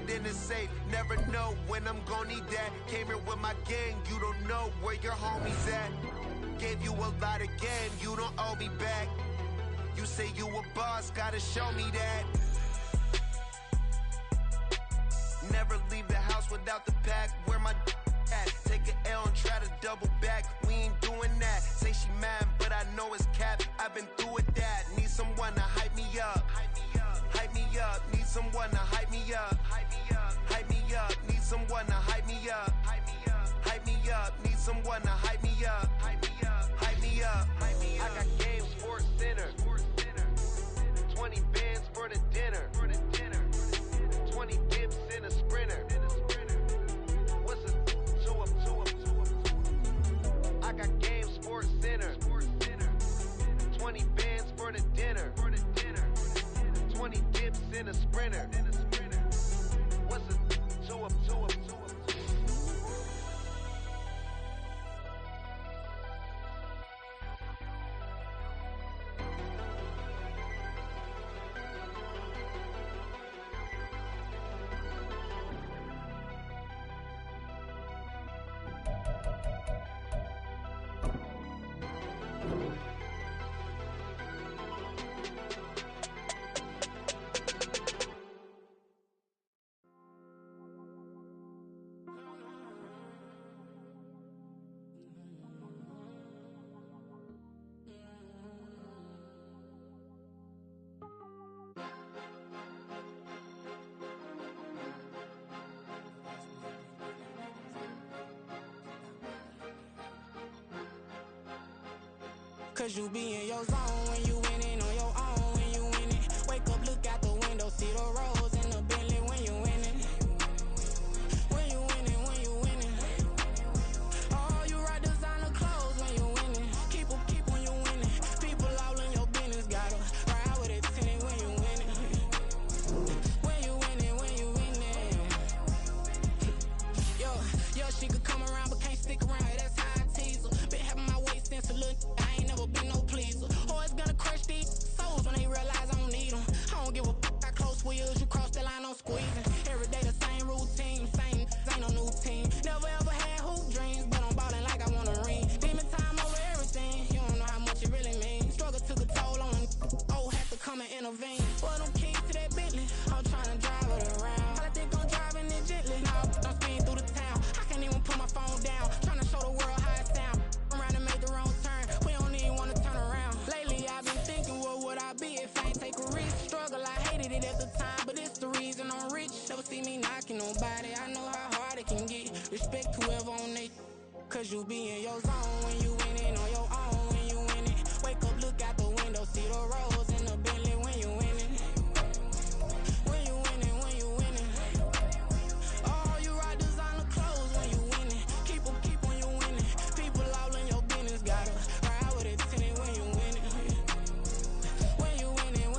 it in the safe. Never know when I'm gon' need that. Came here with my gang, you don't know where your homies at. Gave you a lot again, you don't owe me back. You say you a boss, gotta show me that. Never leave the house without the pack. Where my at? Take an L and try to double back. We ain't doing that. Say she mad, but I know it's cap. I've been through with that. Need someone to hype me up. Hype me up. Need someone to hype me up. Hype me up. Need someone to hype me up. Hype me up. Need someone to hype me up. Hype me up. I got game, sports center. 20 bands for the dinner. 20 dips in a sprinter. What's a 2 up? I got game, sports center. 20 bands for the dinner. 20 dips in a sprinter. What's a 2 up? Cause you be in your zone when you winning on your own when you winning. Wake up, look out the window, see the rose in the Bentley when you winning. When you winning. Oh, you ride designer clothes when you winning. Keep when you winning. People all in your business, gotta ride with it tinted when you winning. When you winning. Yo, she could come around but can't stick around. That's how I tease her. Been having my waist since a little. Been no pleaser. Always gonna crush these souls when they realize I don't need them. I don't give a f*** how close we is. You cross the line, I'm squeezing. Every day the same routine, same ain't no new team. Never ever had hoop dreams, but I'm ballin' like I want a ring. Demon time over everything. You don't know how much it really means. Struggle took a toll on them. Oh, had to come and intervene. Well, them keys to that Bentley, I'm trying to drive it around. I think I'm driving it gently. Now I'm speeding through the town. I can't even put my phone down. Trying to show the world how it sound. Around and made the wrong turn. We don't even wanna turn around. Lately I've been thinking, what would I be if I ain't take a risk? Struggle, I hated it at the time, but it's the reason I'm rich. Never see me knocking nobody. I know how hard it can get. Respect whoever on they. Cause you be in your zone when you winning on your own when you winning. Wake up, look out the window, see the rose in the Bentley when you winning. When you winning. Oh, you ride designer clothes when you winning. Keep when you winning. People all in your business, gotta ride with it tinted when you winning. When you winning.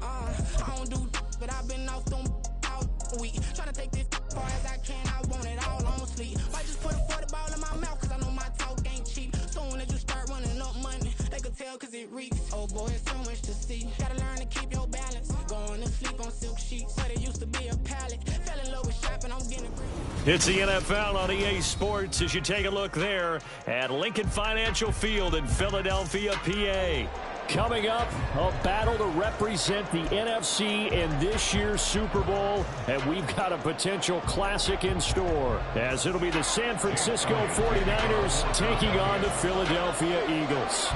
I don't do but I've been off them all week. Tryna take this far as I can, I want it all on sleep. Might just put a 40 ball in my mouth, cause I know my talk ain't cheap. Soon as you start running up money, they could tell cause it reeks. Oh boy, it's so much to see. Gotta learn to keep your balance. Going to sleep on silk sheets, but it used to be a pallet. Fell in love with shopping, I'm getting free. It's the NFL on EA Sports as you take a look there at Lincoln Financial Field in Philadelphia, PA. Coming up, a battle to represent the NFC in this year's Super Bowl, and we've got a potential classic in store, as it'll be the San Francisco 49ers taking on the Philadelphia Eagles.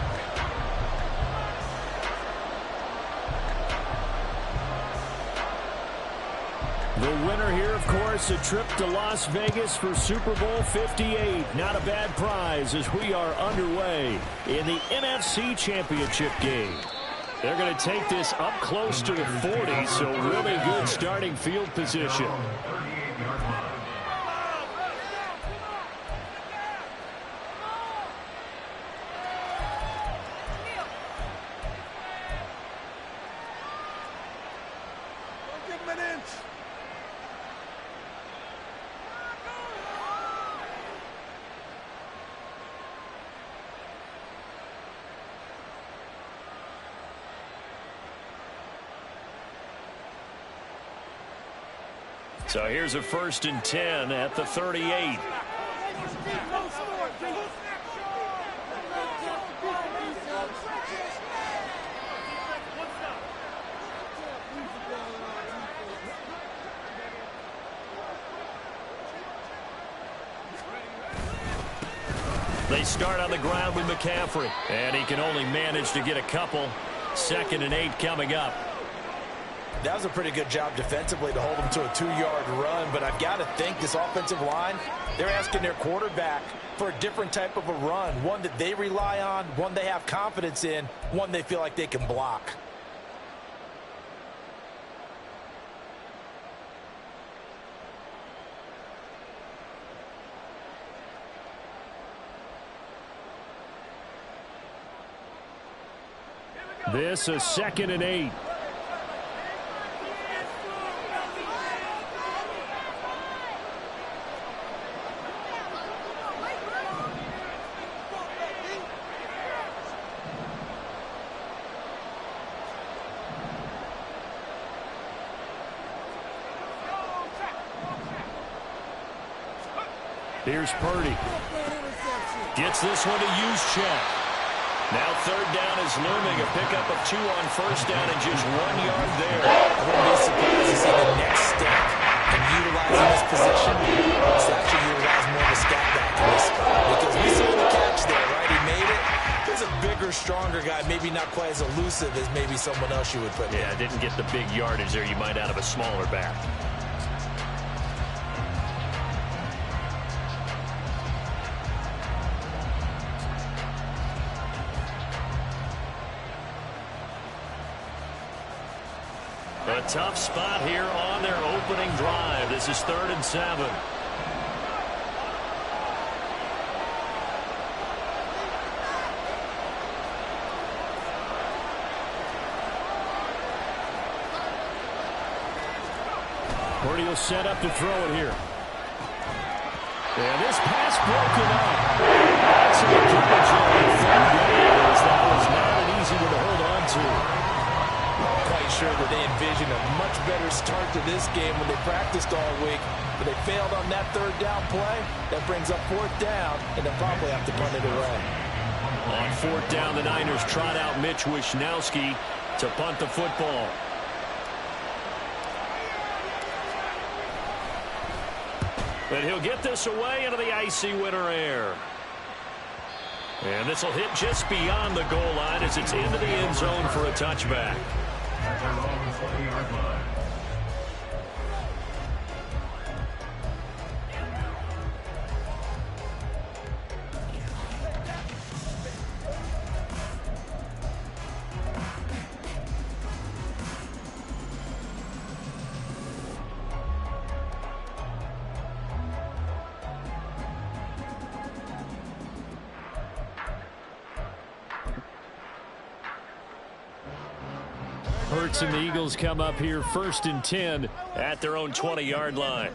The winner here, of course, a trip to Las Vegas for Super Bowl 58. Not a bad prize as we are underway in the NFC Championship game. They're going to take this up close to the 40, so really good starting field position. So here's a 1st and 10 at the 38. They start on the ground with McCaffrey, and he can only manage to get a couple. 2nd and 8 coming up. That was a pretty good job defensively to hold him to a 2-yard run, but I've got to think this offensive line, they're asking their quarterback for a different type of a run, one that they rely on, one they have confidence in, one they feel like they can block. This is 2nd and 8. Here's Purdy. Gets this one to Juszczyk. Now 3rd down is looming. A pickup of 2 on 1st down and just 1 yard there. I wouldn't be surprised to see the next step in utilizing this position. It's actually utilize more of a step back risk. Because we saw the catch there, right? He made it. There's a bigger, stronger guy, maybe not quite as elusive as maybe someone else you would put in. Yeah, didn't get the big yardage there you might out of a smaller back. A tough spot here on their opening drive. This is 3rd and 7. Purdy will set up to throw it here. And this pass broken up. That's a coverage on 3rd down, as that was not an easy one to hold on to. Quite sure that they envisioned a much better start to this game when they practiced all week, but they failed on that 3rd down play. That brings up 4th down, and they'll probably have to punt it away. On 4th down, the Niners trot out Mitch Wishnowski to punt the football. But he'll get this away into the icy winter air. And this will hit just beyond the goal line as it's into the end zone for a touchback. At their own 20-yard line. Hurts and the Eagles come up here 1st and 10 at their own 20-yard line.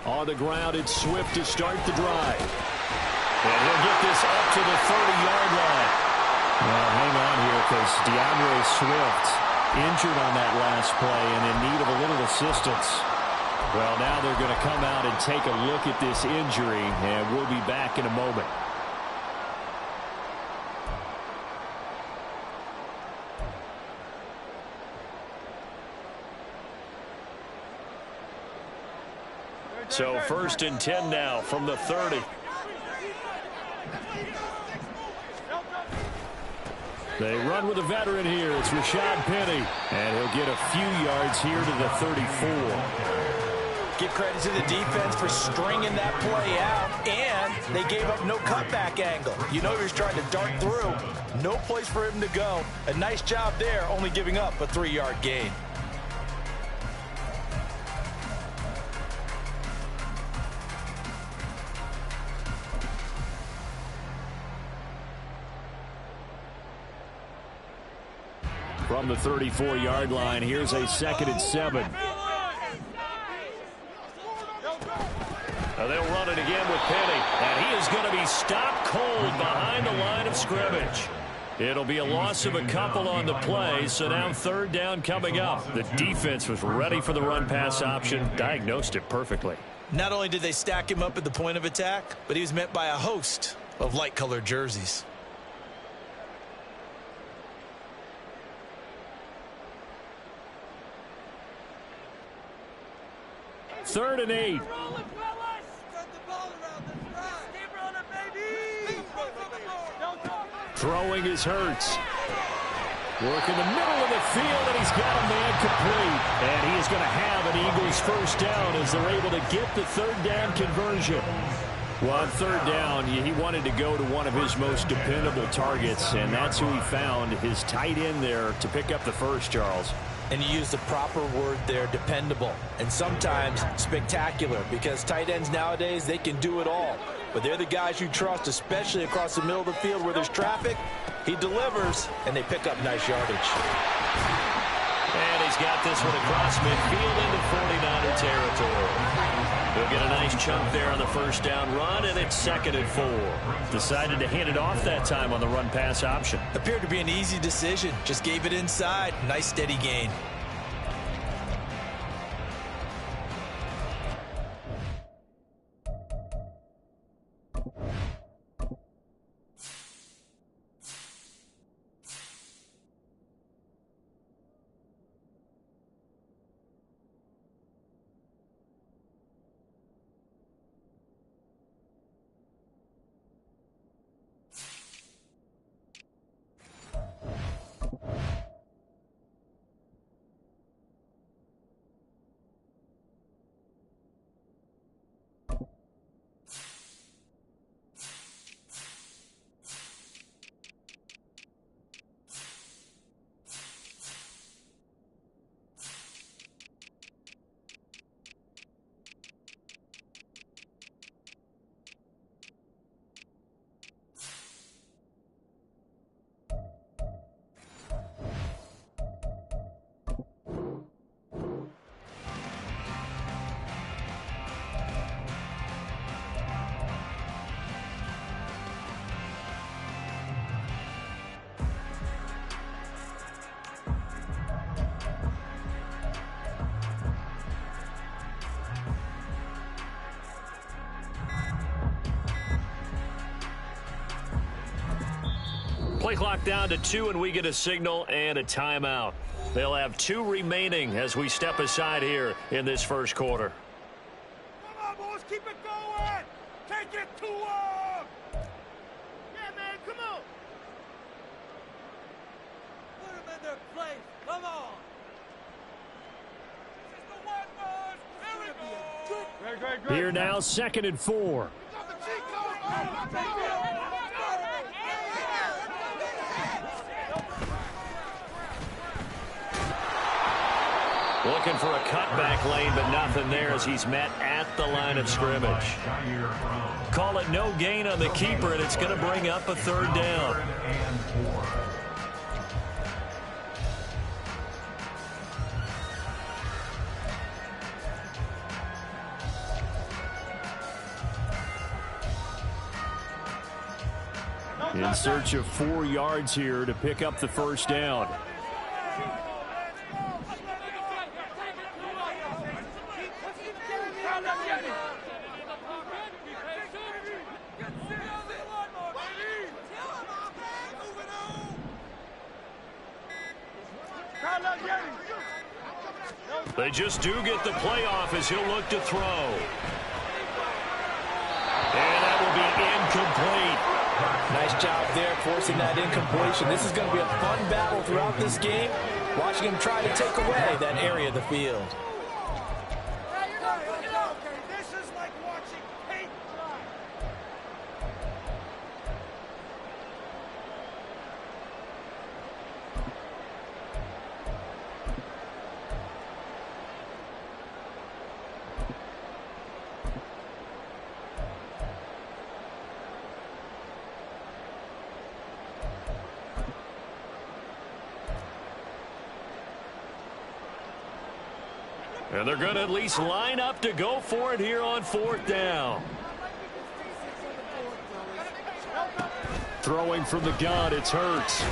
On the ground, it's Swift to start the drive. And he'll get this up to the 30-yard line. Well, hang on here because DeAndre Swift injured on that last play and in need of a little assistance. Well, now they're going to come out and take a look at this injury, and we'll be back in a moment. So 1st and 10 now from the 30. They run with a veteran here. It's Rashad Penny, and he'll get a few yards here to the 34. Give credit to the defense for stringing that play out, and they gave up no cutback angle. You know he was trying to dart through. No place for him to go. A nice job there, only giving up a 3-yard gain. From the 34-yard line, here's a 2nd and 7. They'll run it again with Penny. And he is going to be stopped cold behind the line of scrimmage. It'll be a loss of a couple on the play, so now third down coming up. The defense was ready for the run-pass option, diagnosed it perfectly. Not only did they stack him up at the point of attack, but he was met by a host of light-colored jerseys. Third and 8. Throwing is Hurts. Work in the middle of the field, and he's got a man complete. And he is going to have an Eagles first down as they're able to get the third down conversion. Well, on third down, he wanted to go to one of his most dependable targets, and that's who he found, his tight end there, to pick up the first, Charles. And you use the proper word there, dependable, and sometimes spectacular, because tight ends nowadays, they can do it all. But they're the guys you trust, especially across the middle of the field where there's traffic. He delivers, and they pick up nice yardage. And he's got this one across midfield into 49er territory. He'll get a nice chunk there on the first down run, and it's 2nd and 4. Decided to hand it off that time on the run-pass option. Appeared to be an easy decision. Just gave it inside. Nice steady gain. Play clock down to 2, and we get a signal and a timeout. They'll have 2 remaining as we step aside here in this first quarter. Come on, boys, keep it going. Take it to them. Yeah, man, come on. Put them in their place. Come on. This is the one, boys. Here we go. Here now, 2nd and 4. Looking for a cutback lane, but nothing there as he's met at the line of scrimmage. Call it no gain on the keeper, and it's going to bring up a third down. In search of 4 yards here to pick up the first down. They just do get the playoff as he'll look to throw. And that will be incomplete. Nice job there forcing that incompletion. This is going to be a fun battle throughout this game. Watching him try to take away that area of the field. This is like watching paint dry. And they're going to at least line up to go for it here on 4th down. Throwing from the gun, it's Hurts.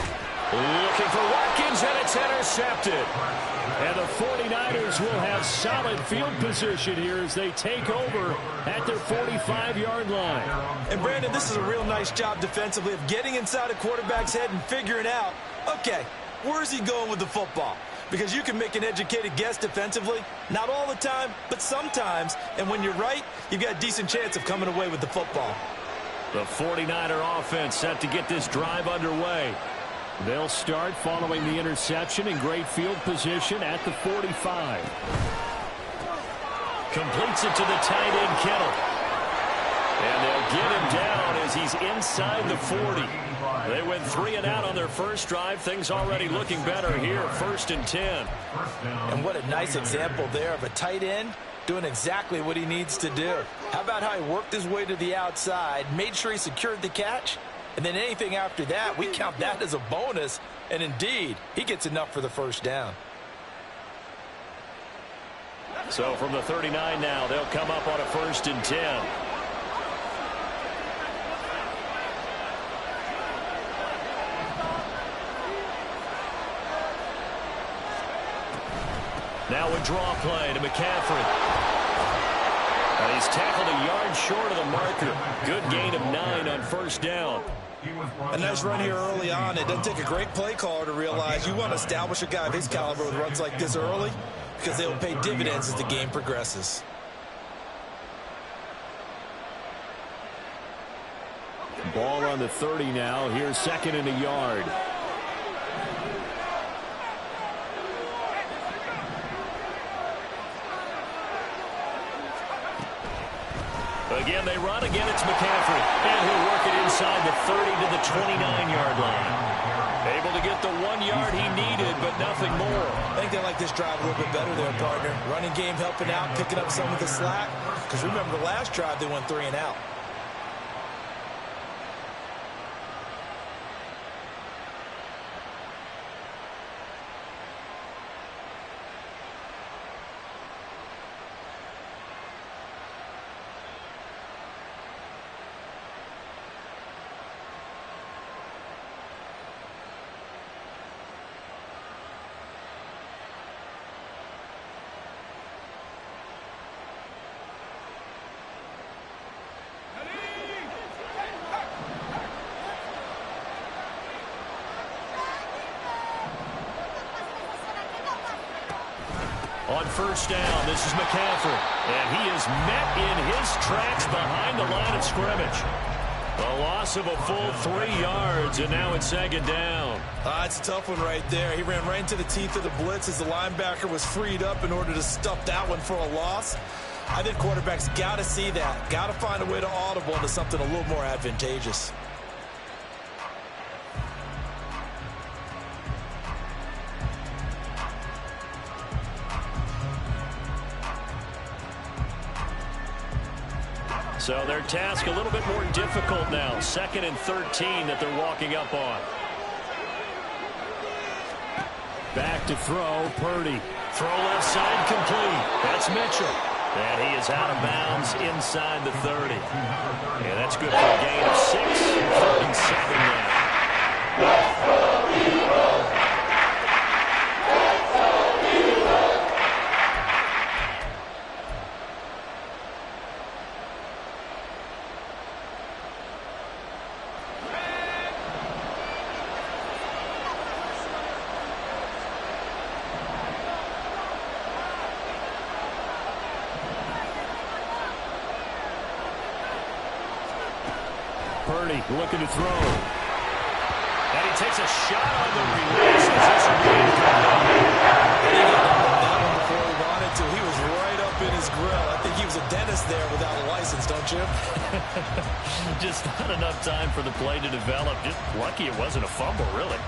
Looking for Watkins, and it's intercepted. And the 49ers will have solid field position here as they take over at their 45-yard line. And, Brandon, this is a real nice job defensively of getting inside a quarterback's head and figuring out, okay, where's he going with the football? Because you can make an educated guess defensively. Not all the time, but sometimes. And when you're right, you've got a decent chance of coming away with the football. The 49er offense set to get this drive underway. They'll start following the interception in great field position at the 45. Completes it to the tight end, Kittle. And they'll get him down as he's inside the 40. They went 3 and out on their first drive. Things already looking better here, 1st and 10. And what a nice example there of a tight end doing exactly what he needs to do. How about how he worked his way to the outside, made sure he secured the catch, and then anything after that, we count that as a bonus. And indeed, he gets enough for the first down. So from the 39 now, they'll come up on a 1st and 10. Now a draw play to McCaffrey. And he's tackled a yard short of the marker. Good gain of 9 on 1st down. A nice run here early on. It doesn't take a great play caller to realize you want to establish a guy of his caliber with runs like this early because they will pay dividends as the game progresses. Ball on the 30 now. Here's 2nd and a yard. Again, they run. Again, it's McCaffrey. And he'll work it inside the 30 to the 29-yard line. Able to get the 1 yard he needed, but nothing more. I think they like this drive a little bit better there, partner. Running game helping out, picking up some of the slack. Because remember, the last drive, they went 3 and out. On 1st down, this is McCaffrey. And he is met in his tracks behind the line of scrimmage. A loss of a full 3 yards, and now it's 2nd down. It's a tough one right there. He ran right into the teeth of the blitz as the linebacker was freed up in order to stuff that one for a loss. I think quarterbacks got to see that. Got to find a way to audible into something a little more advantageous. So their task a little bit more difficult now. 2nd and 13 that they're walking up on. Back to throw, Purdy. Throw left side complete. That's Mitchell. And he is out of bounds inside the 30. And that's good for a gain of 6. 3rd and 7 now. Purdy looking to throw. And he takes a shot on the release. This will be incomplete. He got that one before he wanted to. He was right up in his grill. I think he was a dentist there without a license, don't you? Just not enough time for the play to develop. Just lucky it wasn't a fumble, really.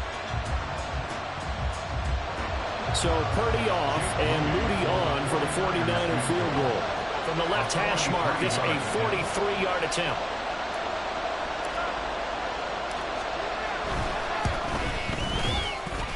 So Purdy off and Moody on for the 49er field goal. From the left hash mark, it's a 43-yard attempt.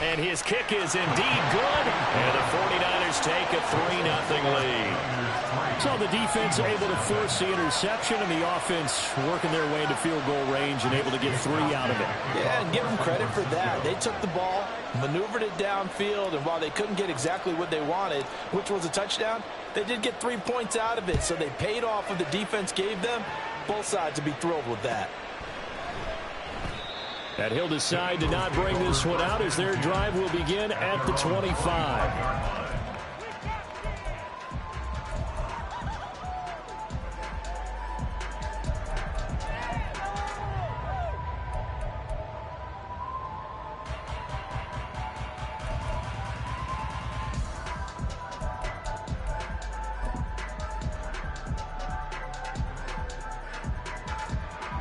And his kick is indeed good. And the 49ers Eagles take a 3-0 lead. So the defense able to force the interception, and the offense working their way into field goal range and able to get 3 out of it. Yeah, and give them credit for that. They took the ball, maneuvered it downfield, and while they couldn't get exactly what they wanted, which was a touchdown, they did get 3 points out of it, so they paid off what the defense gave them. Both sides would be thrilled with that. And he'll decide to not bring this one out as their drive will begin at the 25.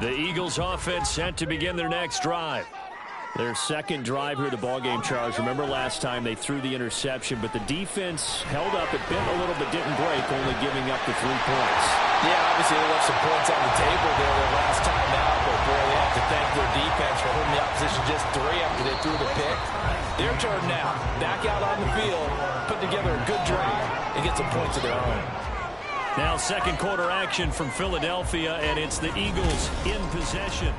The Eagles offense set to begin their next drive. Their second drive here, the ballgame, Charles. Remember last time they threw the interception, but the defense held up. It bent a little but didn't break, only giving up the 3 points. Yeah, obviously they left some points on the table there their last time out, but boy, they have to thank their defense for holding the opposition just 3 after they threw the pick. Their turn now. Back out on the field, put together a good drive, and get some points of their own. Now second quarter action from Philadelphia, and it's the Eagles in possession.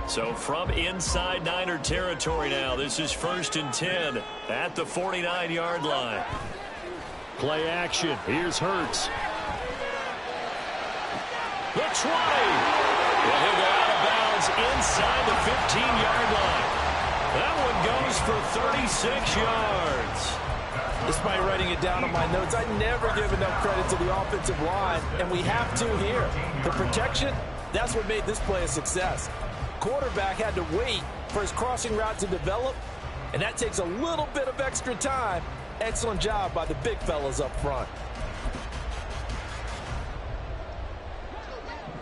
So from inside Niner territory now, this is 1st and 10 at the 49-yard line. Play action. Here's Hurts. The 20. Well, he'll go out of bounds inside the 15-yard line. That one goes for 36 yards. Despite writing it down on my notes, I never give enough credit to the offensive line, and we have to here. The protection, that's what made this play a success. Quarterback had to wait for his crossing route to develop, and that takes a little bit of extra time. Excellent job by the big fellas up front.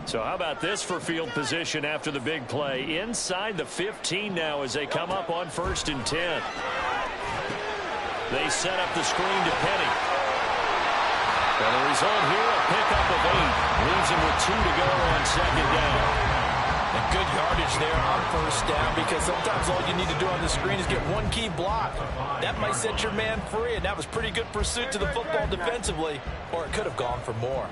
So how about this for field position after the big play? Inside the 15 now as they come up on 1st and 10. They set up the screen to Penny. And the result here, a pickup of 8. Leaves him with 2 to go on 2nd down. And good yardage there on 1st down, because sometimes all you need to do on the screen is get one key block. That might set your man free, and that was pretty good pursuit to the football defensively, or it could have gone for more.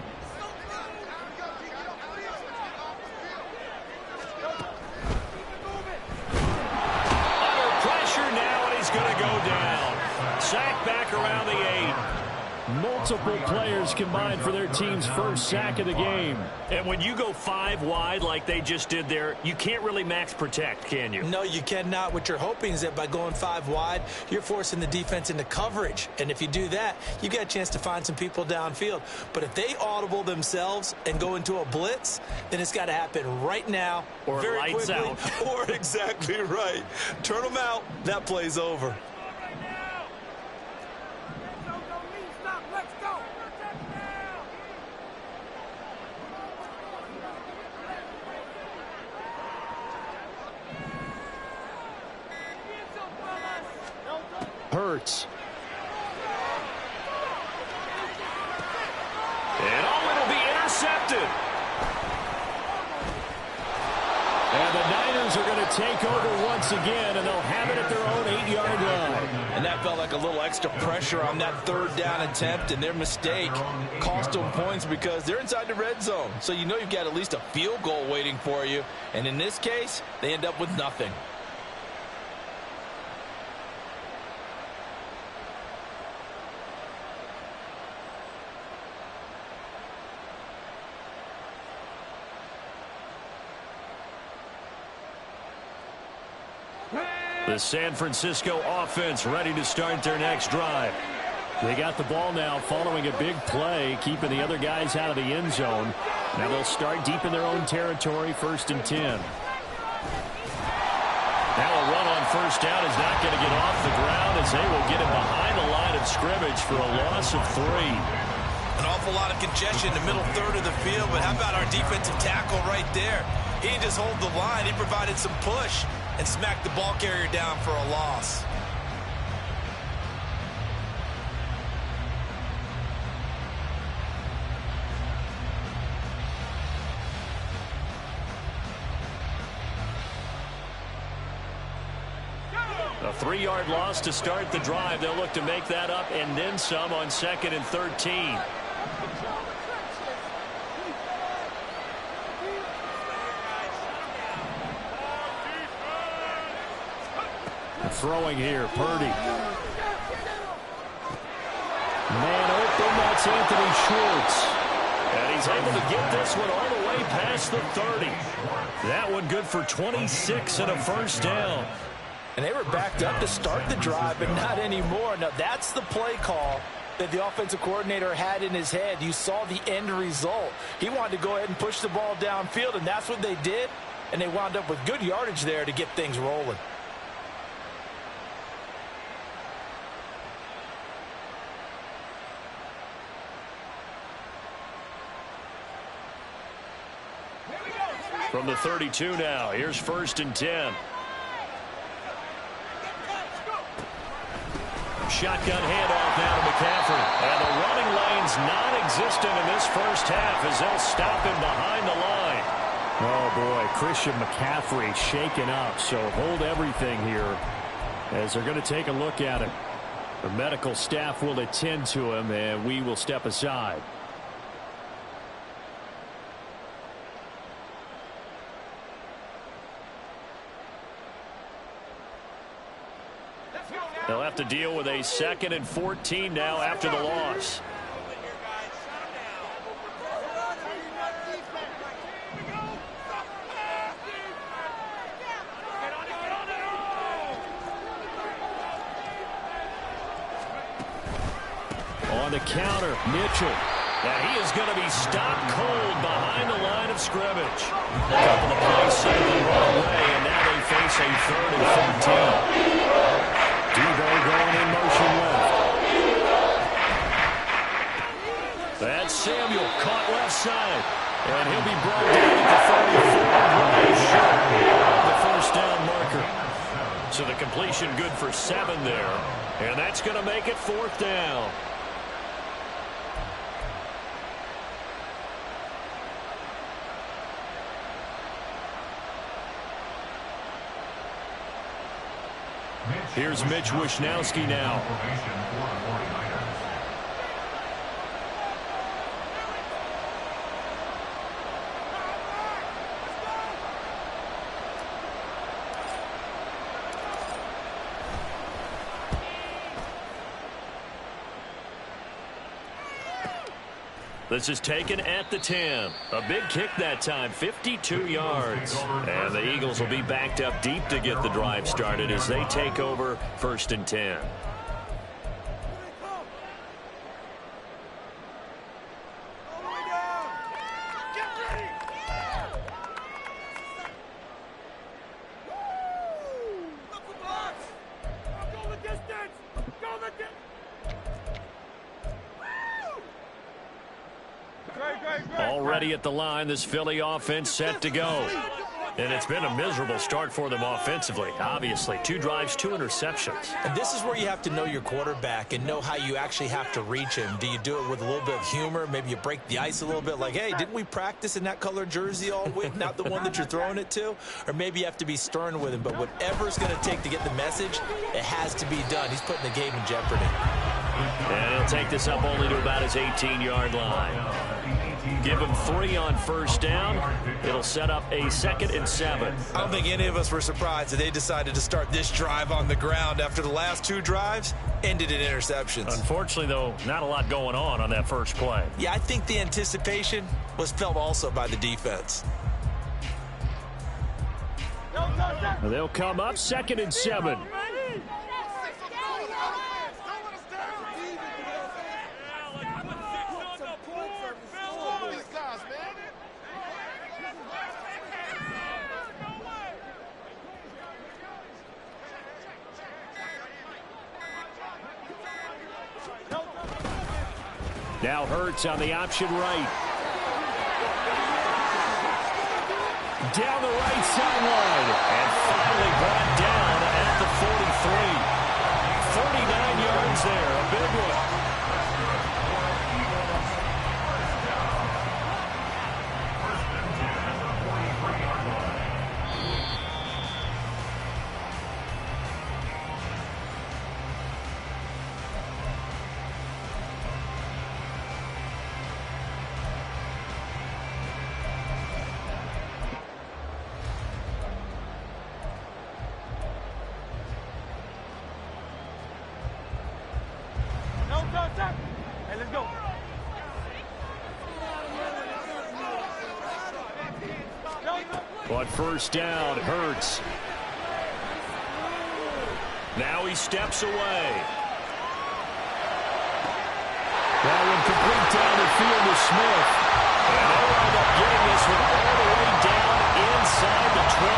Under pressure now, and he's going to go down. Sack back around the 8. Multiple players combined for their team's first sack of the game. And when you go 5 wide like they just did there, you can't really max protect, can you? No, you cannot. What you're hoping is that by going 5 wide, you're forcing the defense into coverage. And if you do that, you get a chance to find some people downfield. But if they audible themselves and go into a blitz, then it's got to happen right now. Or very lights quickly, out. Or exactly right. Turn them out. That play's over. Hurts. And it'll be intercepted. And the Niners are going to take over once again, and they'll have it at their own 8-yard line. And that felt like a little extra pressure on that 3rd down attempt, and their mistake cost them points because they're inside the red zone. So you know you've got at least a field goal waiting for you. And in this case, they end up with nothing. The San Francisco offense ready to start their next drive. They got the ball now following a big play, keeping the other guys out of the end zone. Now they'll start deep in their own territory, 1st and 10. Now a run on 1st down is not going to get off the ground as they will get it behind the line of scrimmage for a loss of 3. An awful lot of congestion in the middle 3rd of the field, but how about our defensive tackle right there? He didn't just hold the line, he provided some push and smacked the ball carrier down for a loss. A 3-yard loss to start the drive. They'll look to make that up and then some on 2nd and 13. Throwing here, Purdy. Man open, that's Anthony Schwartz. And he's able to get this one all the way past the 30. That one good for 26 and a first down. And they were backed up to start the drive, but not anymore. Now, that's the play call that the offensive coordinator had in his head. You saw the end result. He wanted to go ahead and push the ball downfield, and that's what they did. And they wound up with good yardage there to get things rolling. From the 32 now, here's 1st and 10. Shotgun handoff now to McCaffrey. And the running lane's non-existent in this first half as they'll stop him behind the line. Oh, boy, Christian McCaffrey shaken up. So hold everything here as they're going to take a look at him. The medical staff will attend to him, and we will step aside. They'll have to deal with a 2nd and 14 now after the loss. On the counter, Mitchell. Now he is going to be stopped cold behind the line of scrimmage. A couple of plays sent the wrong way, and now they face a 3rd and 14. Devo going in motion left. That's Samuel caught left side. And he'll be brought down at the 34. Short of the first down marker. So the completion good for 7 there. And that's going to make it 4th down. Here's Mitch Wishnowski now. This is taken at the 10. A big kick that time, 52 yards. And the Eagles will be backed up deep to get the drive started as they take over 1st and 10. Already at the line, this Philly offense set to go. And it's been a miserable start for them offensively. Obviously, 2 drives, 2 interceptions. And this is where you have to know your quarterback and know how you actually have to reach him. Do you do it with a little bit of humor? Maybe you break the ice a little bit like, hey, didn't we practice in that color jersey all week? Not the one that you're throwing it to? Or maybe you have to be stern with him. But whatever it's going to take to get the message, it has to be done. He's putting the game in jeopardy. And he'll take this up only to about his 18-yard line. Give him 3 on first down. It'll set up a 2nd and 7. I don't think any of us were surprised that they decided to start this drive on the ground after the last 2 drives ended in interceptions. Unfortunately, though, not a lot going on that first play. Yeah, I think the anticipation was felt also by the defense. They'll come up 2nd and 7. Now Hurts on the option right. Down the right sideline. And finally brought down at the 43. 39 yards there. A big one. Hey, let's go. But first down hurts. Now he steps away. That one complete down the field to Smith. And they wind up getting this one all the way down inside the 20.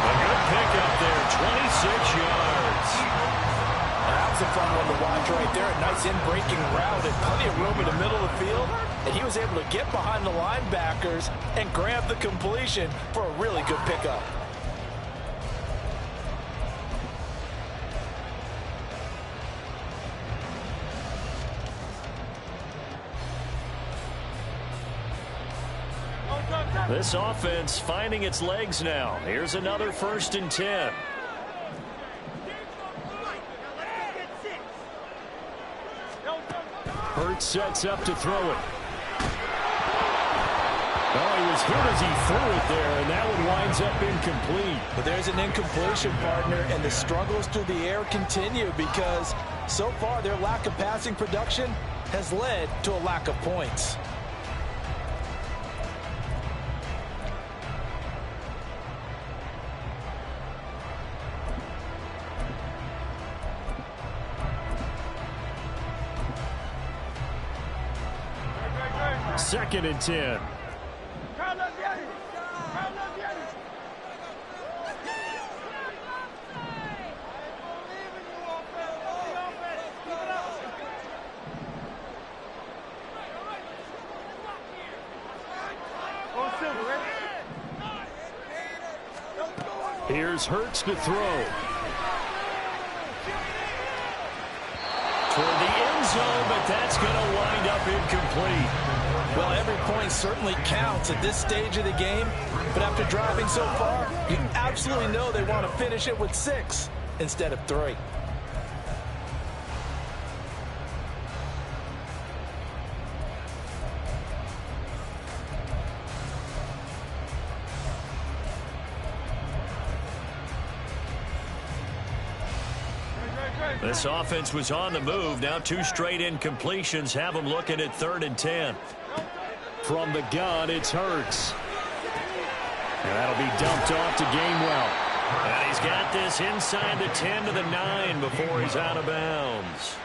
A good pickup there, 26 yards. That was a fun one to watch right there. A nice in-breaking route and plenty of room in the middle of the field. And he was able to get behind the linebackers and grab the completion for a really good pickup. This offense finding its legs now. Here's another 1st and 10. Hurts sets up to throw it. Oh, he was hit as he threw it there, and that one winds up incomplete. But there's an incompletion, partner, and the struggles through the air continue because so far their lack of passing production has led to a lack of points. Second and 10. Here's Hurts to throw. Toward the end zone, but that's going to wind up incomplete. Well, every point certainly counts at this stage of the game, but after driving so far, you absolutely know they want to finish it with 6 instead of 3. This offense was on the move. Now 2 straight incompletions have them looking at 3rd and 10. From the gun, it's Hurts. And that'll be dumped off to Gainwell. And he's got this inside the 10 to the 9 before he's out of bounds.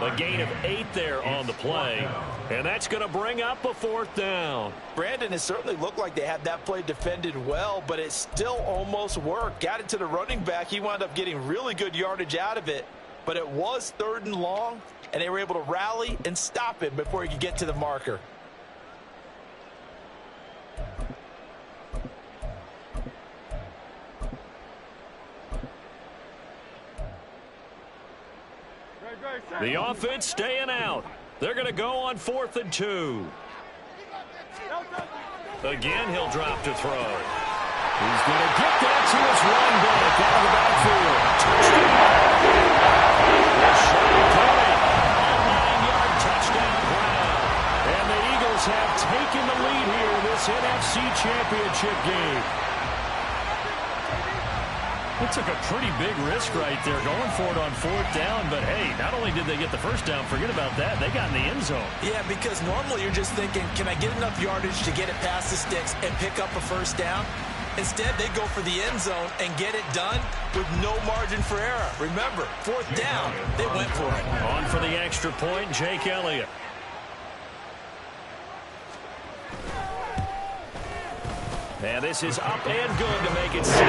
A gain of 8 there on the play. And that's going to bring up a 4th down. Brandon, it certainly looked like they had that play defended well, but it still almost worked. Got it to the running back. He wound up getting really good yardage out of it. But it was 3rd and long, and they were able to rally and stop him before he could get to the marker. The offense staying out. They're going to go on 4th and 2. Again, he'll drop to throw. He's going to get that to his running back out of the backfield. Touchdown. A 9-yard touchdown ground. And the Eagles have taken the lead here in this NFC Championship game. It took a pretty big risk right there going for it on 4th down, but hey, not only did they get the first down, forget about that, they got in the end zone. Yeah, because normally you're just thinking, can I get enough yardage to get it past the sticks and pick up a first down? Instead, they go for the end zone and get it done with no margin for error. Remember, 4th down, they went for it. On for the extra point, Jake Elliott. And this is up and good to make it 7-3.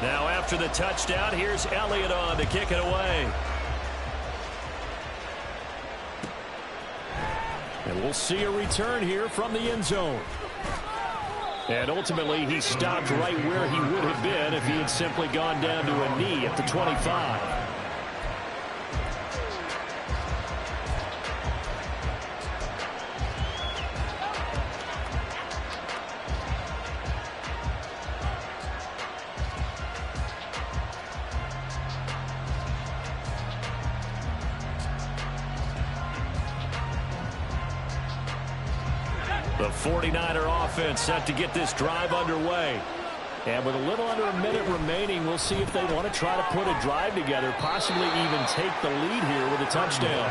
Now after the touchdown, here's Elliott on to kick it away. And we'll see a return here from the end zone. And ultimately, he stopped right where he would have been if he had simply gone down to a knee at the 25. The 49er offense set to get this drive underway. And with a little under a minute remaining, we'll see if they want to try to put a drive together, possibly even take the lead here with a touchdown.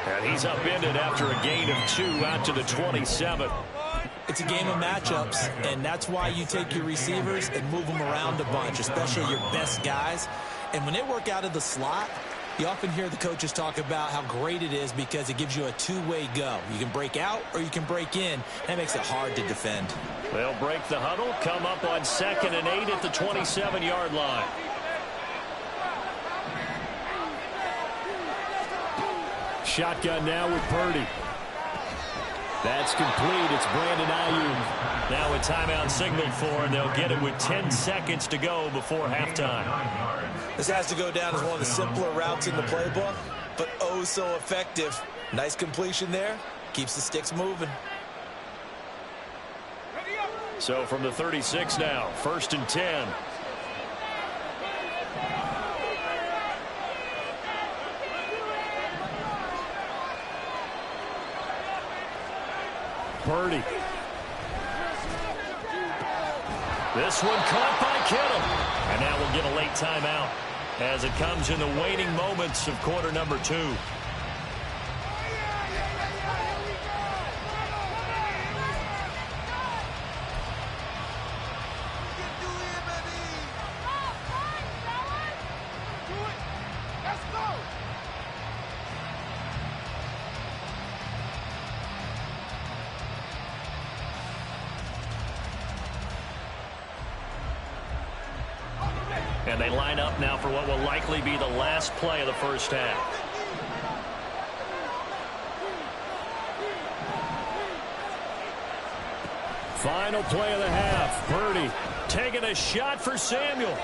And he's upended after a gain of 2 out to the 27. It's a game of matchups, and that's why you take your receivers and move them around a bunch, especially your best guys. And when they work out of the slot, you often hear the coaches talk about how great it is because it gives you a two-way go. You can break out or you can break in. That makes it hard to defend. They'll break the huddle, come up on 2nd and 8 at the 27-yard line. Shotgun now with Purdy. That's complete. It's Brandon Ayuk. Now a timeout signaled for, and they'll get it with 10 seconds to go before halftime. This has to go down as one of the simpler routes in the playbook, but oh so effective. Nice completion there. Keeps the sticks moving. So from the 36 now, 1st and 10. Purdy. This one caught by Kittle. And now we'll get a late timeout as it comes in the waning moments of quarter number 2. And they line up now for what will likely be the last play of the first half. Final play of the half. Purdy taking a shot for Samuel.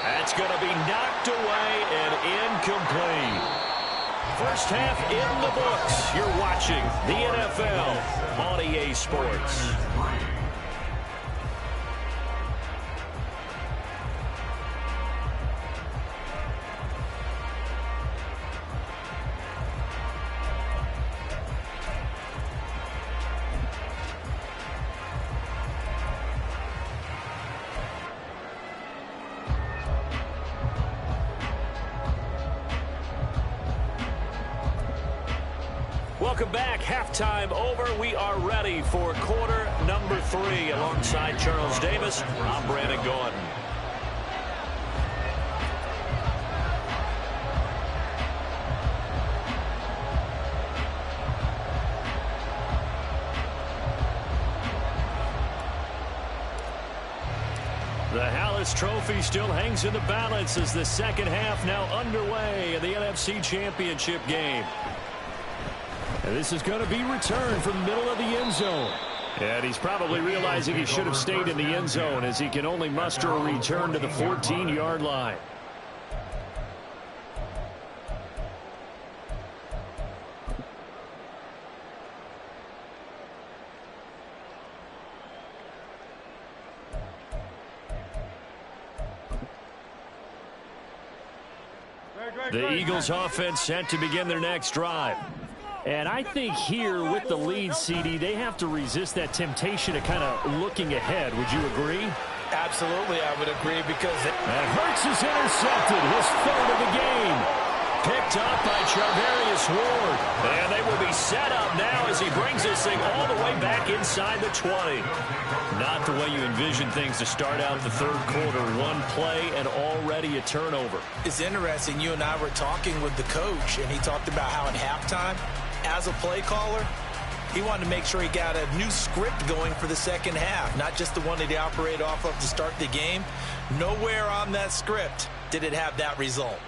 That's going to be knocked away and incomplete. First half in the books. You're watching the NFL on EA Sports. Welcome back. Halftime over. We are ready for quarter number 3. Alongside Charles Davis, I'm Brandon Gordon. The Hallis Trophy still hangs in the balance as the second half now underway in the NFC Championship game. And this is going to be returned from the middle of the end zone. And he's probably realizing he should have stayed in the end zone as he can only muster a return to the 14-yard line. The Eagles offense set to begin their next drive. And I think here with the lead, CD, they have to resist that temptation of kind of looking ahead. Would you agree? Absolutely, I would agree because... And Hurts is intercepted, his 3rd of the game. Picked up by Charvarius Ward. And they will be set up now as he brings this thing all the way back inside the 20. Not the way you envision things to start out the third quarter. One play and already a turnover. It's interesting. You and I were talking with the coach, and he talked about how at halftime, as a play caller, he wanted to make sure he got a new script going for the second half, not just the one that he operated off of to start the game. Nowhere on that script did it have that result.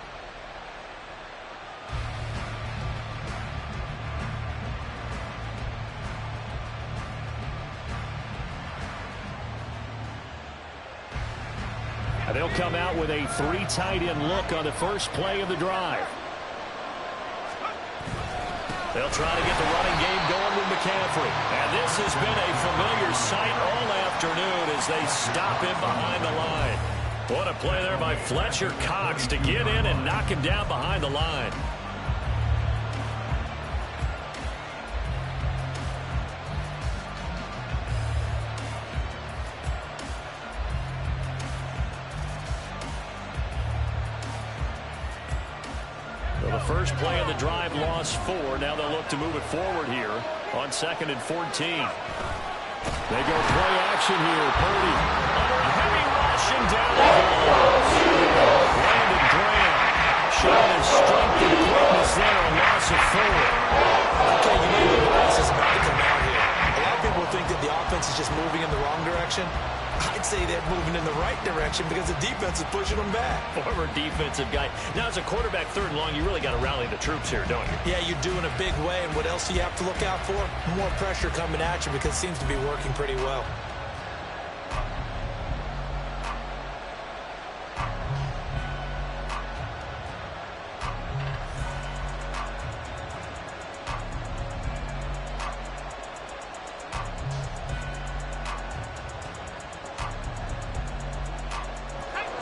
They'll come out with a 3 tight end look on the first play of the drive. They'll try to get the running game going with McCaffrey. And this has been a familiar sight all afternoon as they stop him behind the line. What a play there by Fletcher Cox to get in and knock him down behind the line. first play of the drive lost 4. Now they'll look to move it forward here on 2nd and 14. They go play action here. Purdy under a heavy rush and down he goes. Brandon Graham showing his strength and quickness there, a loss of 4. Okay, you know the bias is about to come out here. A lot of people think that the offense is just moving in the wrong direction. I'd say they're moving in the right direction because the defense is pushing them back. Former defensive guy. Now, as a quarterback 3rd and long, you really got to rally the troops here, don't you? Yeah, you do in a big way. And what else do you have to look out for? More pressure coming at you because it seems to be working pretty well.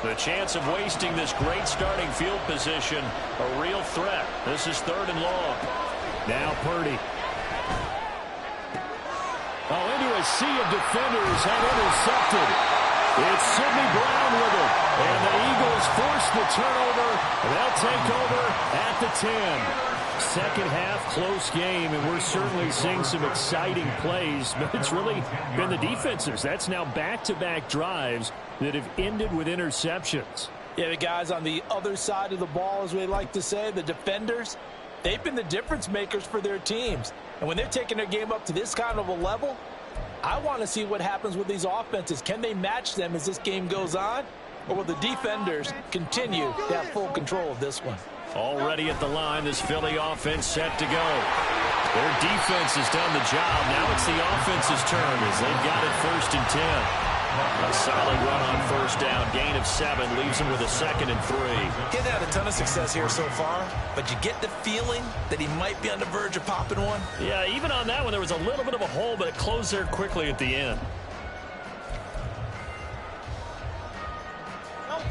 The chance of wasting this great starting field position, a real threat. This is 3rd and long. Now Purdy. Oh, into a sea of defenders and intercepted. It's Sidney Brown with it. And the Eagles force the turnover. They'll take over at the 10. Second half, close game, and we're certainly seeing some exciting plays, but it's really been the defenses. That's now back-to-back drives that have ended with interceptions. Yeah, the guys on the other side of the ball, as we like to say, the defenders, they've been the difference makers for their teams. And when they're taking their game up to this kind of a level, I want to see what happens with these offenses. Can they match them as this game goes on? Or will the defenders continue to have full control of this one? Already at the line, this Philly offense set to go. Their defense has done the job. Now it's the offense's turn as they've got it 1st and 10. A solid run on 1st down. Gain of 7 leaves them with a 2nd and 3. He's had a ton of success here so far, but you get the feeling that he might be on the verge of popping one. Yeah, even on that one, there was a little bit of a hole, but it closed there quickly at the end.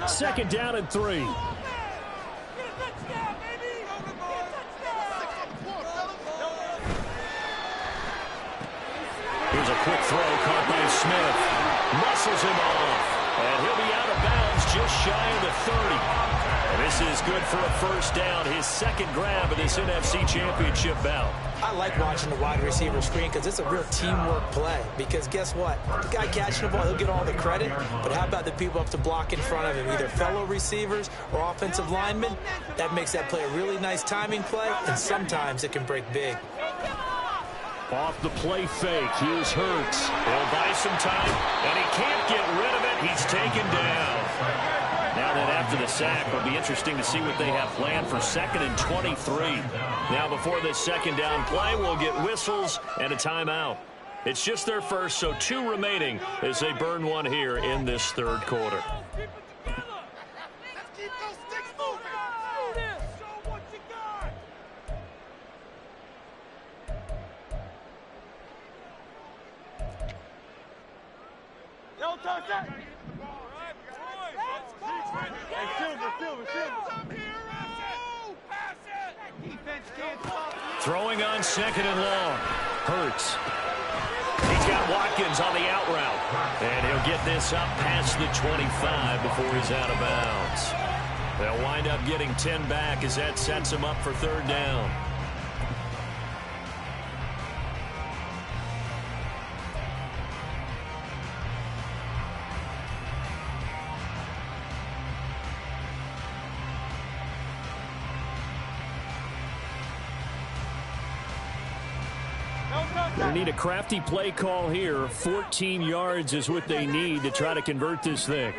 2nd down and 3. Here's a quick throw caught by Smith. Muscles him off. And he'll be out of bounds just shy of the 30. And this is good for a 1st down. His 2nd grab of this NFC Championship bout. I like watching the wide receiver screen because it's a real teamwork play. Because guess what? The guy catching the ball, he'll get all the credit. But how about the people up to block in front of him? Either fellow receivers or offensive linemen. That makes that play a really nice timing play. And sometimes it can break big. Off the play fake, here's Hurts. He'll buy some time, and he can't get rid of it. He's taken down. Now that after the sack, it'll be interesting to see what they have planned for 2nd and 23. Now before this 2nd down play, we'll get whistles and a timeout. It's just their first, so 2 remaining as they burn one here in this 3rd quarter. Throwing on 2nd and long. Hurts. He's got Watkins on the out route. And he'll get this up past the 25 before he's out of bounds. They'll wind up getting 10 back as that sets him up for 3rd down. They need a crafty play call here. 14 yards is what they need to try to convert this thing.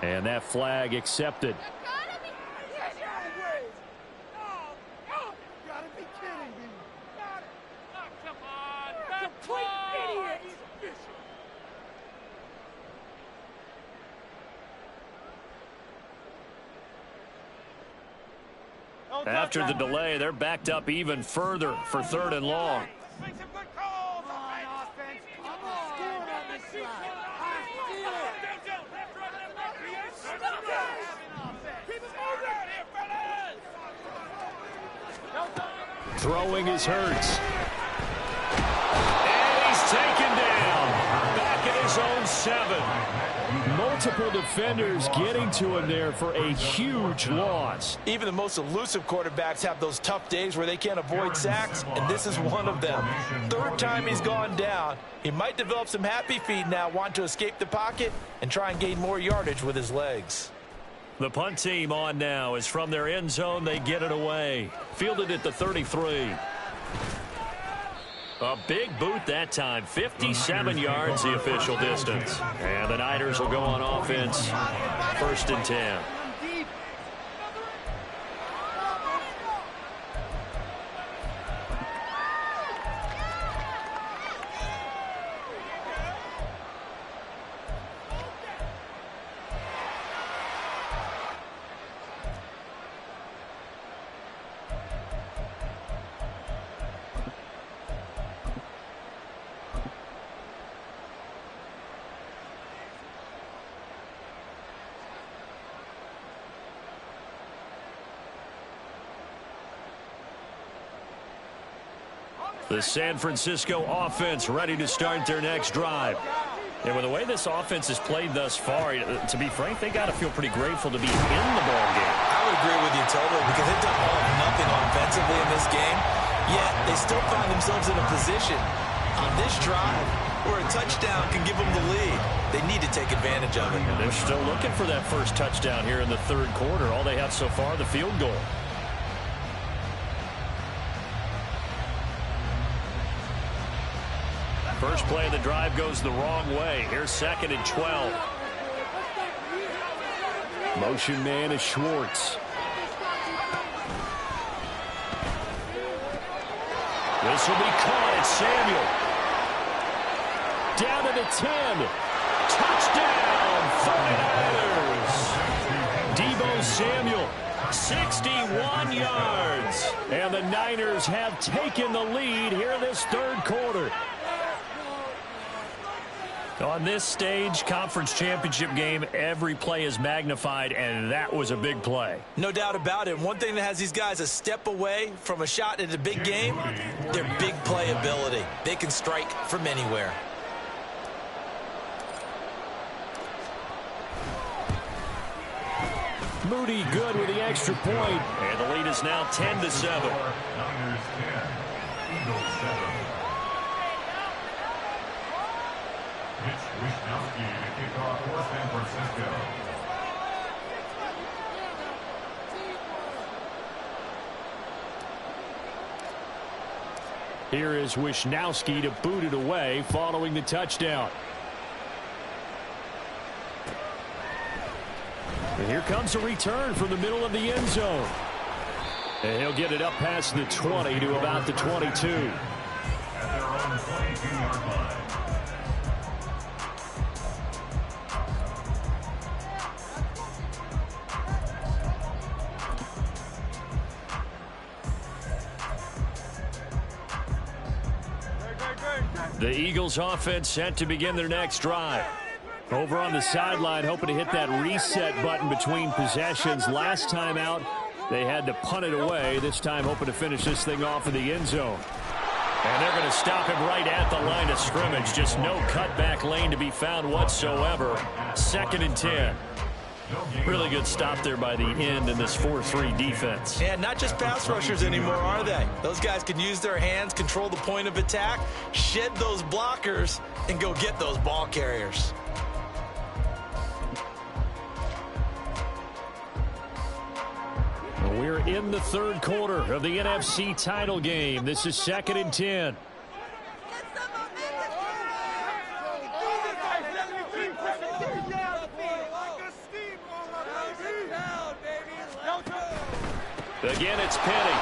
And that flag accepted. After the delay, they're backed up even further for 3rd and long. Throwing is Hurts. And he's taken down. Back at his own 7. Multiple defenders getting to him there for a huge loss. Even the most elusive quarterbacks have those tough days where they can't avoid sacks, and this is one of them. 3rd time he's gone down. He might develop some happy feet now, want to escape the pocket and try and gain more yardage with his legs. The punt team on now is from their end zone. They get it away. Fielded at the 33. A big boot that time. 57 yards the official distance. And the Niners will go on offense. 1st and 10. The San Francisco offense ready to start their next drive. And with the way this offense has played thus far, to be frank, they got to feel pretty grateful to be in the ball game. I would agree with you totally because they've done all or nothing offensively in this game, yet they still find themselves in a position on this drive where a touchdown can give them the lead. They need to take advantage of it. And they're still looking for that first touchdown here in the 3rd quarter. All they have so far, the field goal. First play of the drive goes the wrong way. Here's 2nd and 12. Motion man is Schwartz. This will be caught. It's Samuel. Down to the 10. Touchdown, 49ers. Deebo Samuel, 61 yards. And the Niners have taken the lead here in this 3rd quarter. On this stage, conference championship game, every play is magnified, and that was a big play. No doubt about it. One thing that has these guys a step away from a shot at a big game, their big play ability. They can strike from anywhere. Moody good with the extra point, and the lead is now 10-7. Niners 10, Eagles 7. Mitch Wishnowsky to kick off for San Francisco. Here is Wishnowsky to boot it away following the touchdown. And here comes a return from the middle of the end zone. And he'll get it up past the 20 to about the 22. At their own 22-yard line. The Eagles offense set to begin their next drive. Over on the sideline, hoping to hit that reset button between possessions. Last time out, they had to punt it away. This time, hoping to finish this thing off in the end zone. And they're going to stop him right at the line of scrimmage. Just no cutback lane to be found whatsoever. 2nd and 10. Really good stop there by the end in this 4-3 defense. And not just pass rushers anymore, are they? Those guys can use their hands, control the point of attack, shed those blockers, and go get those ball carriers. We're in the 3rd quarter of the NFC title game. This is 2nd and 10. Again, it's Penny.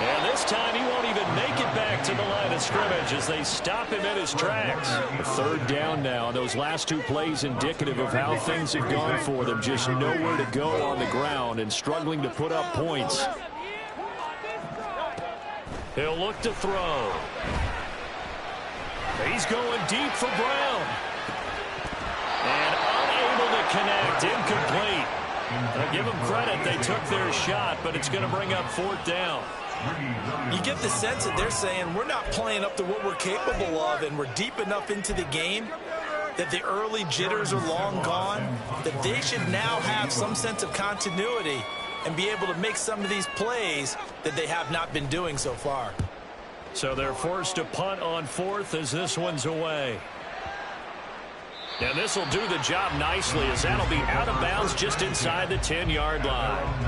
And this time he won't even make it back to the line of scrimmage as they stop him in his tracks. A 3rd down now. Those last 2 plays indicative of how things have gone for them. Just nowhere to go on the ground and struggling to put up points. He'll look to throw. He's going deep for Brown. And unable to connect. Incomplete. I'll give them credit. They took their shot, but it's going to bring up 4th down. You get the sense that they're saying we're not playing up to what we're capable of, and we're deep enough into the game that the early jitters are long gone, that they should now have some sense of continuity and be able to make some of these plays that they have not been doing so far. So they're forced to punt on fourth as this one's away. And this will do the job nicely, as that'll be out of bounds just inside the 10-yard line.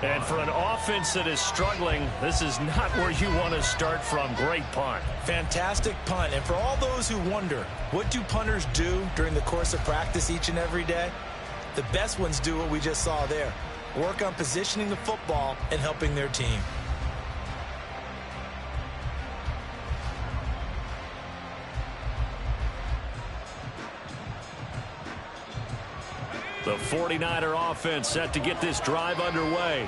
And for an offense that is struggling, this is not where you want to start from. Great punt. Fantastic punt. And for all those who wonder, what do punters do during the course of practice each and every day? The best ones do what we just saw there. Work on positioning the football and helping their team. The 49er offense set to get this drive underway.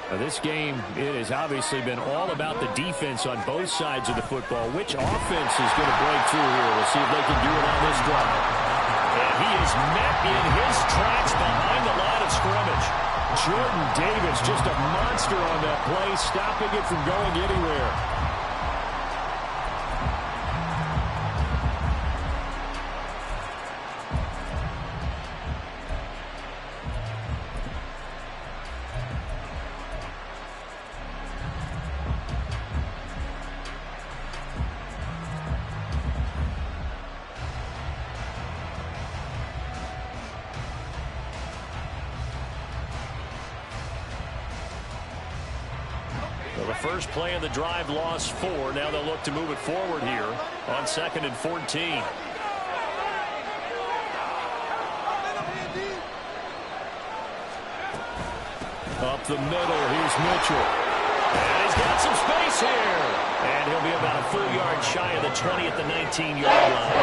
Now this game, it has obviously been all about the defense on both sides of the football. Which offense is going to break through here? We'll see if they can do it on this drive. And he is met in his tracks behind the line of scrimmage. Jordan Davis, just a monster on that play, stopping it from going anywhere. First play of the drive, lost 4. Now they'll look to move it forward here on 2nd and 14. Up the middle, here's Mitchell. And he's got some space here. And he'll be about a full yard shy of the 20 at the 19-yard line.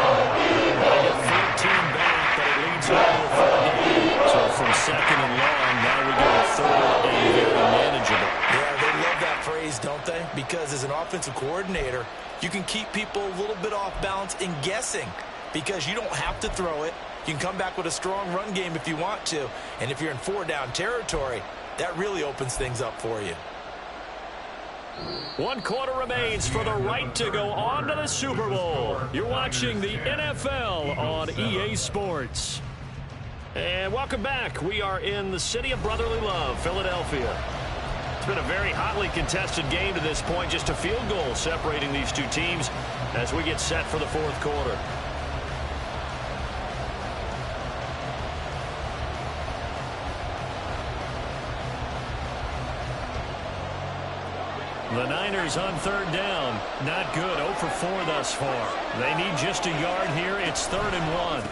They'll get 13 back, but it leads to a 4 game. So from 2nd and long, now we go to 3rd and very manageable. Yeah, they love that phrase, don't they? Because as an offensive coordinator, you can keep people a little bit off balance in guessing because you don't have to throw it. You can come back with a strong run game if you want to. And if you're in 4-down territory, that really opens things up for you. 1 quarter remains for the right to go on to the Super Bowl. You're watching the NFL on EA Sports. And welcome back. We are in the city of brotherly love, Philadelphia. It's been a very hotly contested game to this point. Just a field goal separating these two teams as we get set for the 4th quarter. The Niners on 3rd down. Not good. 0 for 4 thus far. They need just a yard here. It's 3rd and 1.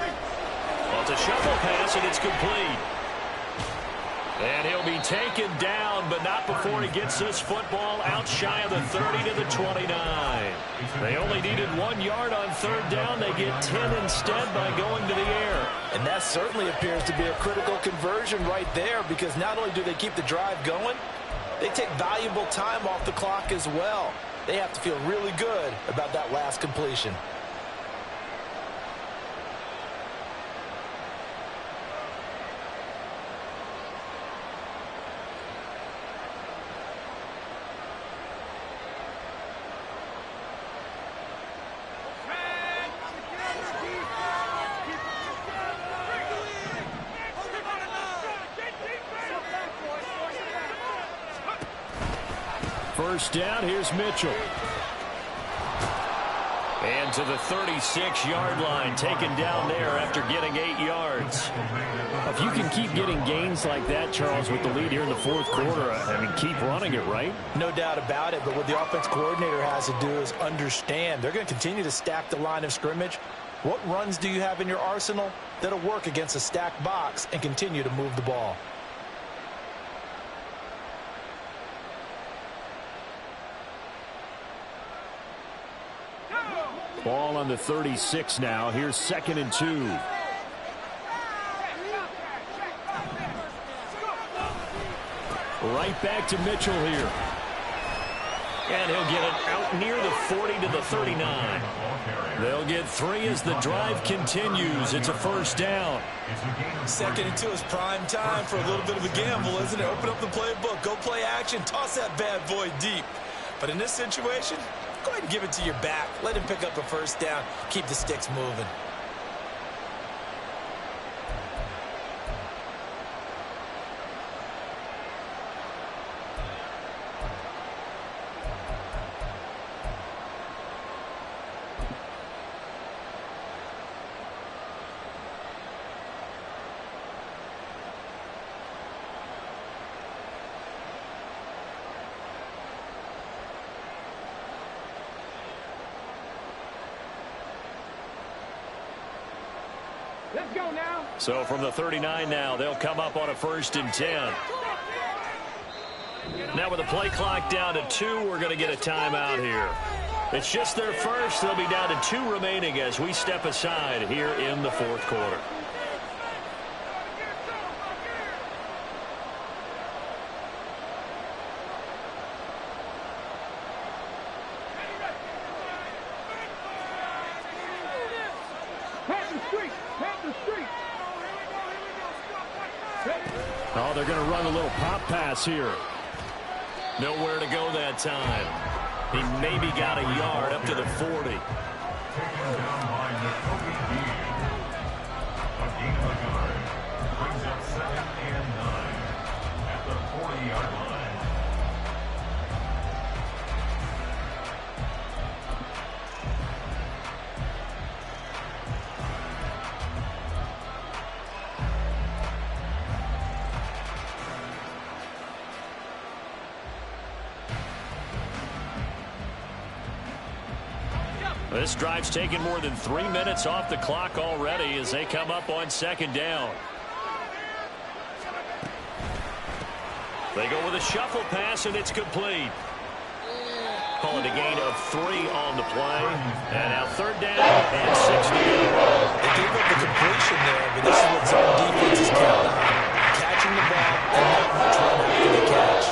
Well, it's a shovel pass, and it's complete. And he'll be taken down, but not before he gets this football out shy of the 30 to the 29. They only needed 1 yard on 3rd down. They get 10 instead by going to the air. And that certainly appears to be a critical conversion right there, because not only do they keep the drive going, they take valuable time off the clock as well. They have to feel really good about that last completion. First down, here's Mitchell. And to the 36-yard line, taken down there after getting 8 yards. If you can keep getting gains like that, Charles, with the lead here in the 4th quarter, I mean, keep running it, right? No doubt about it, but what the offense coordinator has to do is understand they're going to continue to stack the line of scrimmage. What runs do you have in your arsenal that'll work against a stacked box and continue to move the ball? Ball on the 36 now. Here's 2nd and 2. Right back to Mitchell here. And he'll get it out near the 40 to the 39. They'll get 3 as the drive continues. It's a 1st down. 2nd and 2 is prime time for a little bit of a gamble, isn't it? Open up the playbook, go play action, toss that bad boy deep. But in this situation, go ahead and give it to your back. Let him pick up a first down. Keep the sticks moving. Let's go now. So from the 39 now, they'll come up on a 1st and 10. Now with the play clock down to 2, we're going to get a timeout here. It's just their first. They'll be down to 2 remaining as we step aside here in the 4th quarter. Oh, they're going to run a little pop pass here. Nowhere to go that time. He maybe got a yard up to the 40. Taken down by NOTORIOUS-BEAST. A gain of a yard. Brings up 2nd and 9 at the 40-yard line. This drive's taken more than 3 minutes off the clock already as they come up on 2nd down. They go with a shuffle pass, and it's complete. Call it a gain of 3 on the play. And now 3rd down and 6 to go. They gave up the completion there, but this is what zone defense is count on. Catching the ball and not much run after the catch.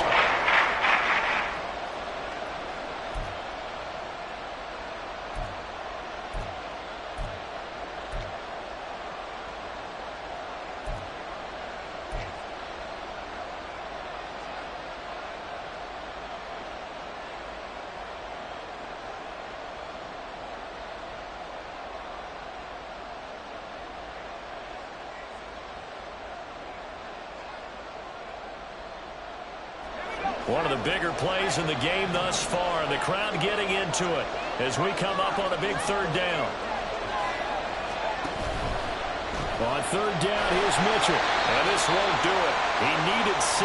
One of the bigger plays in the game thus far. The crowd getting into it as we come up on a big 3rd down. On 3rd down, here's Mitchell. And this won't do it. He needed 6.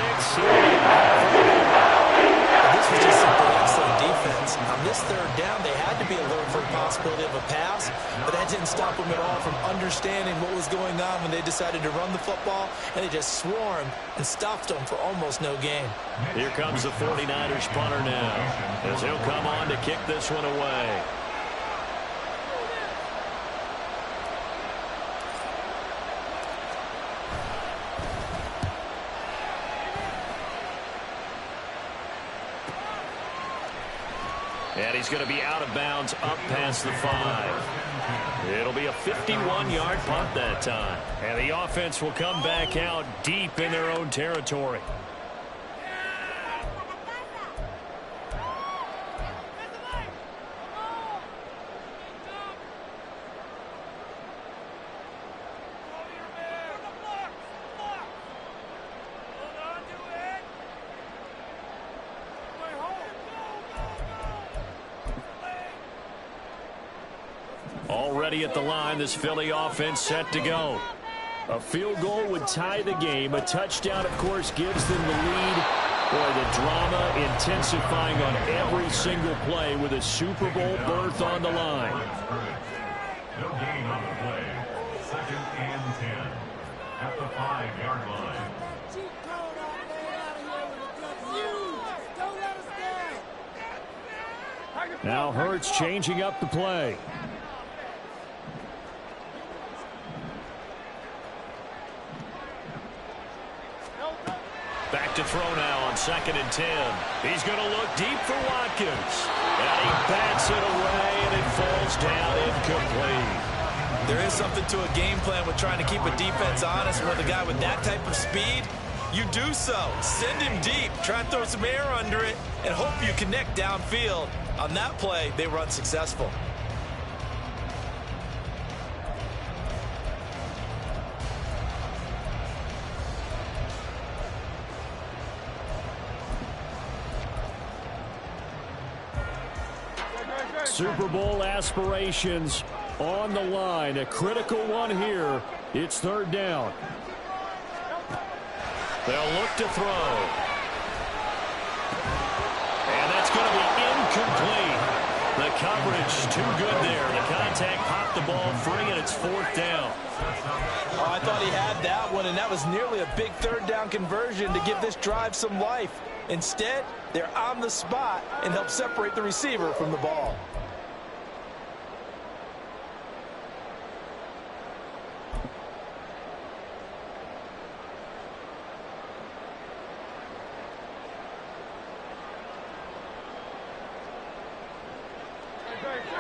This was just simple excellent defense. On this 3rd down, they had to be alert for the possibility of a pass, but that didn't stop them at all from understanding what was going on when they decided to run the football, and they just swarmed and stopped them for almost no gain. Here comes the 49ers punter now as he'll come on to kick this one away. And he's going to be out of bounds up past the 5. It'll be a 51-yard punt that time. And the offense will come back out deep in their own territory. Already at the line, this Philly offense set to go. A field goal would tie the game. A touchdown, of course, gives them the lead. Boy, the drama intensifying on every single play with a Super Bowl berth on the line. No gain on the play. 2nd and 10 at the 5-yard line. Now Hurts changing up the play. Back to throw now on 2nd and 10. He's going to look deep for Watkins. And he bats it away, and it falls down incomplete. There is something to a game plan with trying to keep a defense honest with a guy with that type of speed. You do so. Send him deep. Try and throw some air under it and hope you connect downfield. On that play, they were unsuccessful. Super Bowl aspirations on the line. A critical one here. It's third down. They'll look to throw. And that's going to be incomplete. The coverage too good there. The contact popped the ball free, and it's fourth down. Oh, I thought he had that one, and that was nearly a big third down conversion to give this drive some life. Instead, they're on the spot and help separate the receiver from the ball.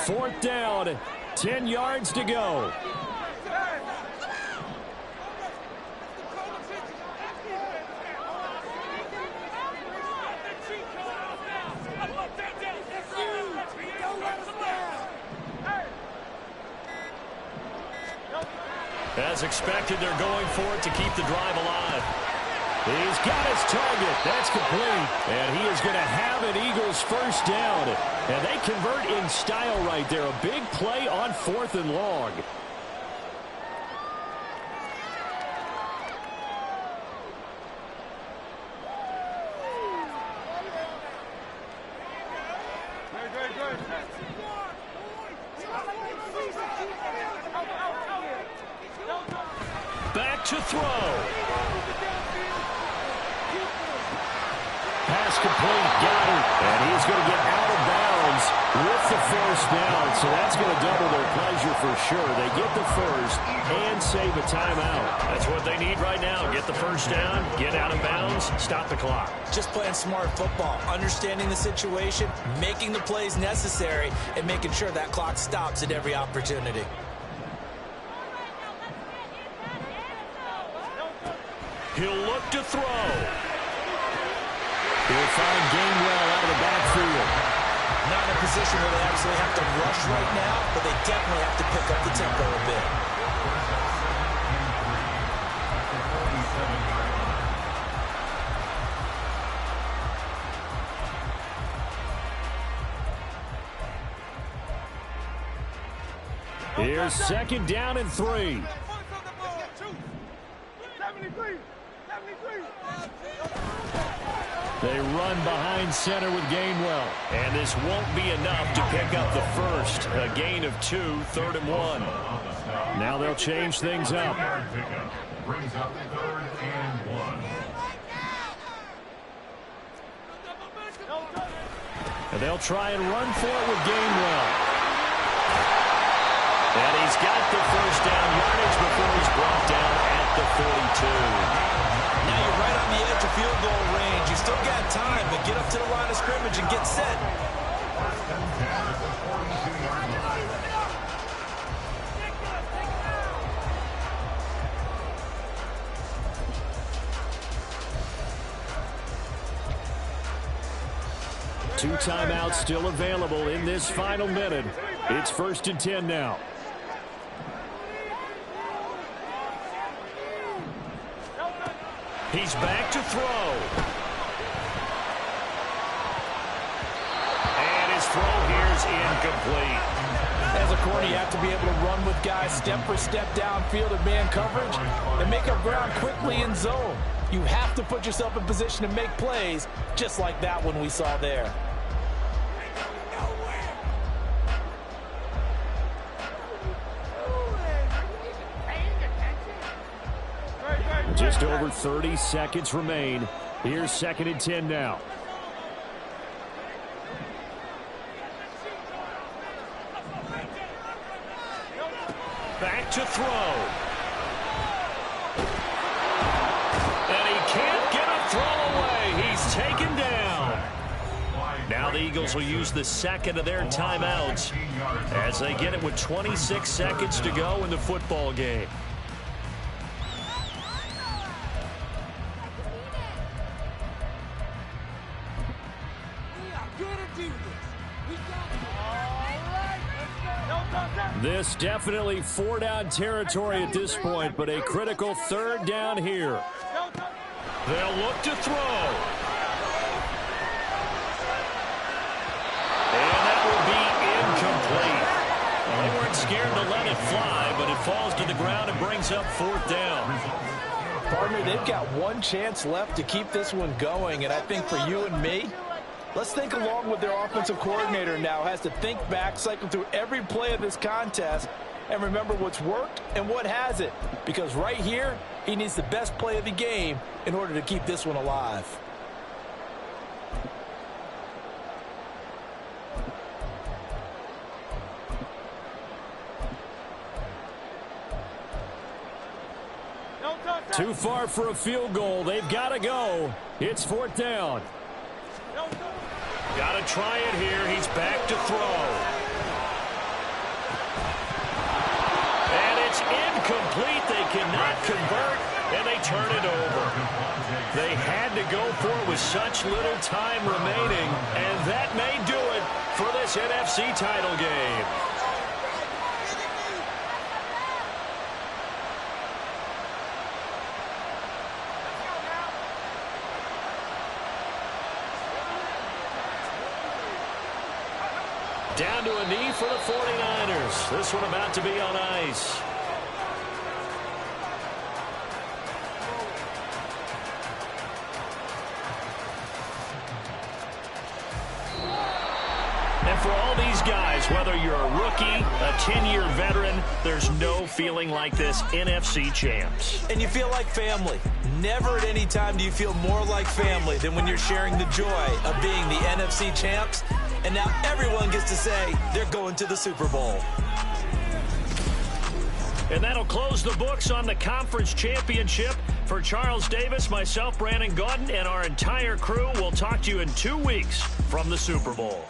Fourth down, 10 yards to go. As expected, they're going for it to keep the drive alive. He's got his target. That's complete. And he is going to have an Eagles first down. And they convert in style right there. A big play on fourth and long. Back to throw. Pass complete, got it. And he's going to get out of bounds with the first down. So that's going to double their pleasure for sure. They get the first and save a timeout. That's what they need right now. Get the first down, get out of bounds, stop the clock. Just playing smart football, understanding the situation, making the plays necessary, and making sure that clock stops at every opportunity. He'll look to throw. He'll find Gainwell out of the backfield. Not in a position where they actually have to rush right now, but they definitely have to pick up the tempo a bit. Here's second down and 3. 73. They run behind center with Gainwell. And this won't be enough to pick up the first. A gain of 2, 3rd and 1. Now they'll change things up. Brings up 3rd and 1. And they'll try and run for it with Gainwell. And he's got the first down yardage before he's brought down at the 42. Now you're right on the edge of field goal range. You still got time, but get up to the line of scrimmage and get set. Two timeouts still available in this final minute. It's 1st and 10 now. He's back to throw. And his throw here's incomplete. As a corner, you have to be able to run with guys step for step downfield in man coverage and make up ground quickly in zone. You have to put yourself in position to make plays, just like that one we saw there. Just over 30 seconds remain. Here's 2nd and 10 now. Back to throw. And he can't get a throw away. He's taken down. Now the Eagles will use the second of their timeouts as they get it with 26 seconds to go in the football game. This definitely 4-down territory at this point, but a critical 3rd down here. They'll look to throw. And that will be incomplete. Well, they weren't scared to let it fly, but it falls to the ground and brings up 4th down. Partner, they've got one chance left to keep this one going, and I think for you and me, let's think along with their offensive coordinator now. Has to think back, cycle through every play of this contest, and remember what's worked and what hasn't. Because right here, he needs the best play of the game in order to keep this one alive. Too far for a field goal. They've got to go. It's 4th down. Got to try it here. He's back to throw. And it's incomplete. They cannot convert, and they turn it over. They had to go for it with such little time remaining, and that may do it for this NFC title game. Down to a knee for the 49ers. This one about to be on ice. And for all these guys, whether you're a rookie, a 10-year veteran, there's no feeling like this NFC champs. And you feel like family. Never at any time do you feel more like family than when you're sharing the joy of being the NFC champs. And now everyone gets to say they're going to the Super Bowl. And that'll close the books on the conference championship. For Charles Davis, myself, Brandon Gaudin, and our entire crew, we'll talk to you in 2 weeks from the Super Bowl.